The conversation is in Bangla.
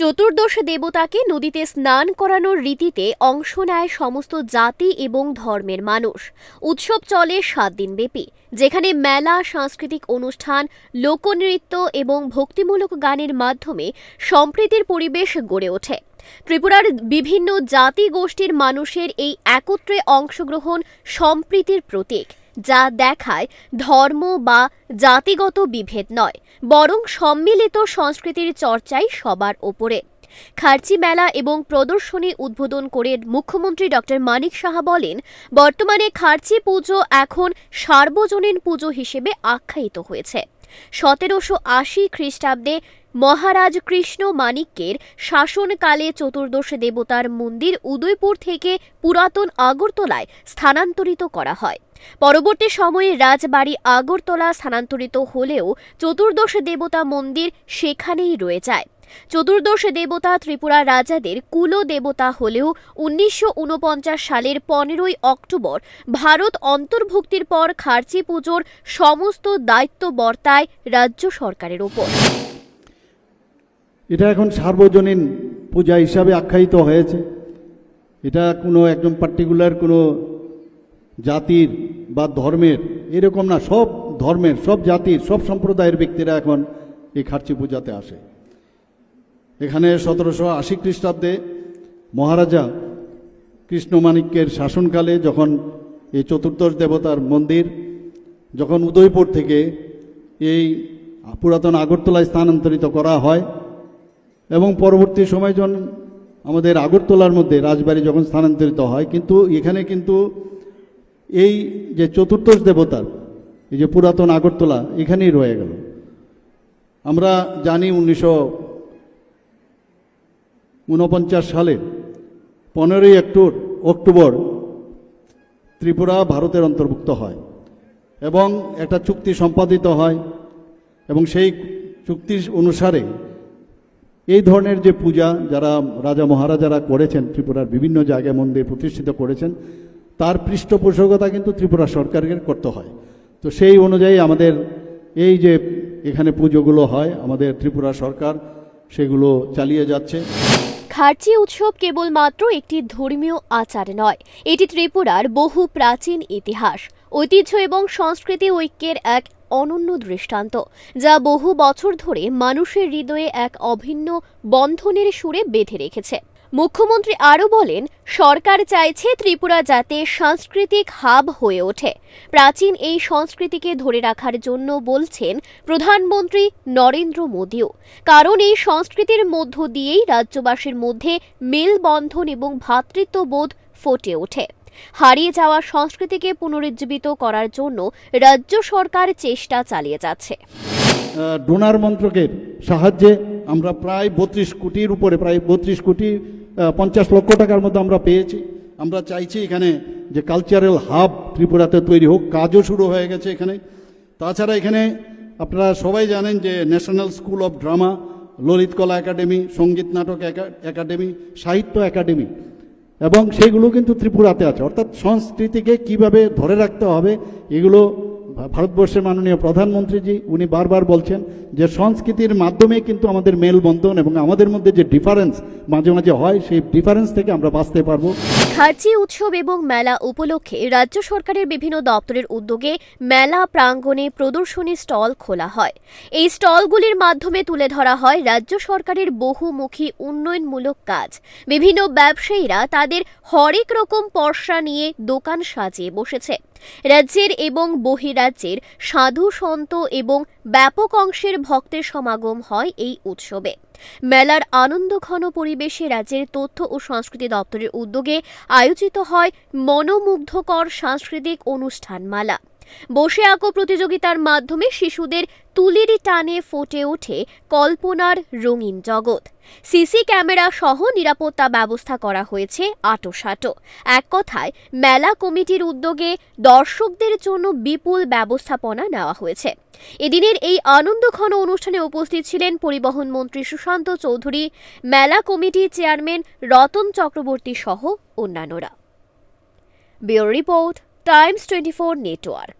চতুর্দশ দেবতাকে নদীতে স্নান করানোর রীতিতে অংশ নেয় সমস্ত জাতি এবং ধর্মের মানুষ। উৎসব চলে 7 দিন ব্যাপী, যেখানে মেলা, সাংস্কৃতিক অনুষ্ঠান, লোকনৃত্য এবং ভক্তিমূলক গানের মাধ্যমে সম্প্রীতির পরিবেশ গড়ে ওঠে। ত্রিপুরার বিভিন্ন জাতি গোষ্ঠীর মানুষের এই একত্রে অংশগ্রহণ সম্প্রীতির প্রতীক, যা দেখায় ধর্ম বা জাতিগত বিভেদ নয়, বরং সম্মিলিত সংস্কৃতির চর্চাই সবার ওপরে। খার্চি মেলা এবং প্রদর্শনী উদ্বোধন করে মুখ্যমন্ত্রী ডক্টর মানিক সাহা বলেন, বর্তমানে খার্চি পুজো এখন সার্বজনীন পুজো হিসেবে আখ্যায়িত হয়েছে। 1780 খ্রিস্টাব্দে মহারাজ কৃষ্ণ মানিক্যের শাসনকালে চতুর্দশ দেবতার মন্দির উদয়পুর থেকে পুরাতন আগরতলায় স্থানান্তরিত করা হয়। পরবর্তী সময়ে রাজবাড়ি আগরতলা স্থানান্তরিত হলেও চতুর্দশ দেবতা মন্দির সেখানেই রয়ে যায়। চতুর্দশ দেবতা ত্রিপুরা রাজাদের কুল দেবতা হলেও 1949 সালের 15ই অক্টোবর ভারত অন্তর্ভুক্তির পর খার্চি পুজোর সমস্ত দায়িত্ব বর্তায় রাজ্য সরকারের ওপর। এটা এখন সার্বজনীন পূজা হিসাবে আখ্যায়িত হয়েছে। এটা কোনো একদম পার্টিকুলার কোনো জাতির বা ধর্মের এরকম না, সব ধর্মের, সব জাতির, সব সম্প্রদায়ের ব্যক্তিরা এখন এই খার্চি পূজাতে আসে। এখানে 1780 খ্রিস্টাব্দে মহারাজা কৃষ্ণমাণিক্যের শাসনকালে যখন এই চতুর্দশ দেবতার মন্দির যখন উদয়পুর থেকে এই পুরাতন আগরতলায় স্থানান্তরিত করা হয় এবং পরবর্তী সময় যখন আমাদের আগরতলার মধ্যে রাজবাড়ি যখন স্থানান্তরিত হয়, কিন্তু এখানে কিন্তু এই যে চতুর্দশ দেবতার এই যে পুরাতন আগরতলা এখানেই রয়ে গেল। আমরা জানি 1949 সালের 15ই অক্টোবর ত্রিপুরা ভারতের অন্তর্ভুক্ত হয় এবং একটা চুক্তি সম্পাদিত হয় এবং সেই চুক্তি অনুসারে এই ধরনের যে পূজা যারা রাজা মহারাজারা করেছেন, ত্রিপুরার বিভিন্ন জায়গায় মন্দির প্রতিষ্ঠিত করেছেন, তার পৃষ্ঠপোষকতা কিন্তু ত্রিপুরা সরকারকে করতে হয়। তো সেই অনুযায়ী আমাদের এই যে এখানে পুজোগুলো হয়, আমাদের ত্রিপুরা সরকার সেগুলো চালিয়ে যাচ্ছে। খার্চি উৎসব কেবলমাত্র একটি ধর্মীয় আচার নয়, এটি ত্রিপুরার বহু প্রাচীন ইতিহাস, ঐতিহ্য এবং সংস্কৃতি ঐক্যের এক অনন্য দৃষ্টান্ত, যা বহু বছর ধরে মানুষের হৃদয়ে এক অভিন্ন বন্ধনের সুরে বেঁধে রেখেছে। মুখ্যমন্ত্রী আরও বলেন, সরকার চাইছে ত্রিপুরা যাতে সাংস্কৃতিক হাব হয়ে ওঠে। প্রাচীন এই সংস্কৃতিকে ধরে রাখার জন্য বলছেন প্রধানমন্ত্রী নরেন্দ্র মোদীও, কারণ এই সংস্কৃতির মধ্য দিয়েই রাজ্যবাসীর মধ্যে মেলবন্ধন এবং ভ্রাতৃত্ববোধ ফুটে ওঠে। হারিয়ে যাওয়া সংস্কৃতিকে পুনরুজ্জীবিত করার জন্য রাজ্য সরকার চেষ্টা চালিয়ে যাচ্ছে। ডোনার মন্ত্রকের সাহায্যে আমরা প্রায় 32 কোটির উপরে, প্রায় 32 কোটি 50 লক্ষ টাকার মধ্যে আমরা পেয়েছি। আমরা চাইছি এখানে যে কালচারাল হাব ত্রিপুরাতে তৈরি হোক, কাজও শুরু হয়ে গেছে এখানে। তাছাড়া এখানে আপনারা সবাই জানেন যে national school of drama, Lalit কলা একাডেমি, সঙ্গীত নাটক একাডেমি, সাহিত্য একাডেমি এবং সেগুলো কিন্তু ত্রিপুরাতে আছে। অর্থাৎ সংস্কৃতিকে কিভাবে ধরে রাখতে হবে এগুলো ভারতবর্ষের মাননীয় প্রধানমন্ত্রীজি উনি বারবার বলছেন যে সংস্কৃতির মাধ্যমে কিন্তু আমাদের মেলবন্ধন এবং আমাদের মধ্যে যে ডিফারেন্স মাঝে মাঝে হয়, সেই ডিফারেন্স থেকে আমরা বাঁচতে পারবো। খার্চি উৎসব এবং মেলা উপলক্ষে রাজ্য সরকারের বিভিন্ন দপ্তরের উদ্যোগে মেলা প্রাঙ্গণে প্রদর্শনী স্টল খোলা হয়। এই স্টলগুলির মাধ্যমে তুলে ধরা হয় রাজ্য সরকারের বহুমুখী উন্নয়নমূলক কাজ। বিভিন্ন ব্যবসায়ীরা তাদের হরেক রকম পসরা নিয়ে দোকান সাজিয়ে বসেছে। রাজ্যের এবং বহিরাজ্যের সাধু সন্ত এবং ব্যাপক অংশের ভক্তের সমাগম হয় এই উৎসবে। মেলার আনন্দঘন পরিবেশে রাজ্যের তথ্য ও সংস্কৃতি দপ্তরের উদ্যোগে আয়োজিত হয় মনোমুগ্ধকর সাংস্কৃতিক অনুষ্ঠানমালা। বসে আঁকো প্রতিযোগিতার মাধ্যমে শিশুদের তুলির টানে ফুটে ওঠে কল্পনার রঙিন জগৎ। সিসি ক্যামেরা সহ নিরাপত্তা ব্যবস্থা করা হয়েছে আঁটোসাঁটো। এক কথায় মেলা কমিটির উদ্যোগে দর্শকদের জন্য বিপুল ব্যবস্থাপনা নেওয়া হয়েছে। এদিনের এই আনন্দঘন অনুষ্ঠানে উপস্থিত ছিলেন পরিবহন মন্ত্রী সুশান্ত চৌধুরী, মেলা কমিটির চেয়ারম্যান রতন চক্রবর্তী সহ অন্যান্যরা। Bureau report, Times 24 network.